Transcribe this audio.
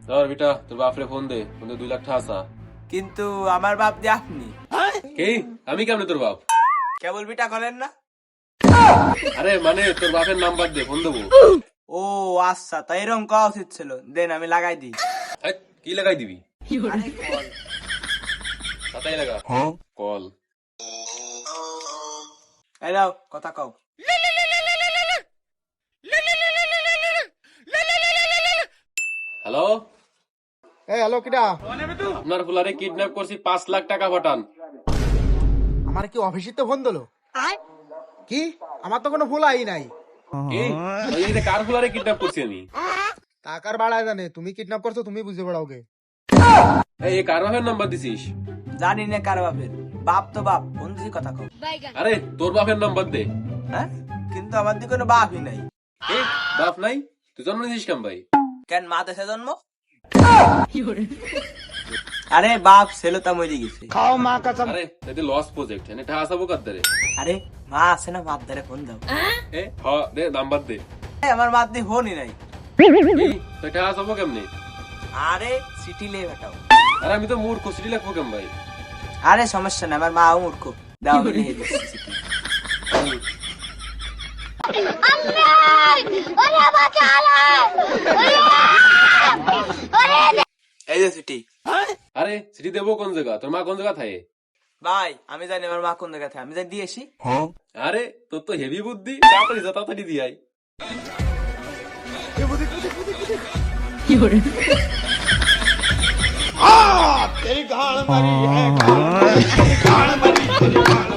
ধর বেটা তোর বাপরে ফোন দে 2 লাখ টাকা আসা। কিন্তু আমার বাপ দিয়ে আপনি কি আমি কেমনে তোর বাপ? কেবল বিটা করেন না। আরে মানে তোর বাপের নাম্বার দে ফোন দেবো। ও আচ্ছা, তাই এরকম কওয়া উচিত ছিল। দেন আমি লাগাই দিই। কি লাগাই দিবি? আরে কল। তাই লাগা কল। এই নাও কথা কও। হ্যালো এই হ্যালো কিডা? আপনার ফুলারে কিডন্যাপ করছি 5 লাখ টাকা পাঠান। আমার কি অফিসিতে ফোন দিলো? কি আমার তো কোনো ভুল আই নাই। কি এই যে কার ফুলারে কিডন্যাপ করছি আমি? টাকার বাড়ায় জানে তুমি কিডন্যাপ করছো, তুমি বুঝে বেড়াওগে। এই কার বাপের নাম্বার দিছিস? জানি না কার বাপের। বাপ তো বাপ, কোন দিকে কথা কও। আরে তোর বাপের নাম্বার দে। হ্যাঁ, কিন্তু আমার দিকে কোনো বাপই নাই। এ বাপ নাই? তুই জন্ম নিছিস কেন ভাই? কেন মা দেশে জন্ম? আরে বাপ ছেলে তা মরে গেছে। আরে এটা লস প্রজেক্ট এনে টাকা আসাবো কাদ্দারে। আরে মা আছে না, মার দ্বারে ফোন দাও। এ হ দে নাম্বার দে। আমার মার দিয়ে ফোনই নাই। এই তো টাকা আসাবো কেমনে? আরে সিটি লে বেটাও। আরে আমি তো মূর্খ সিটি লাগবো কেন ভাই? আরে সমস্যা নাই, আমার মাও মূর্খ। দাও আমি লিখে দিচ্ছি চিঠি। এই যে চিঠি। আরে সিটি দেবো কোন জায়গা? তোর মা কোন জায়গা থাকে? ভাই আমি জানি আমার মা কোন জায়গায় থাকে, আমি যাই দিয়েছি। আরে তোর তো হেভি বুদ্ধি, তাড়াতাড়ি যা তাড়াতাড়ি দিয়ে আয়। तेरी गाड़ मारी है, गाड़ मारी, तेरी गाड़ मारी, तेरी गाड़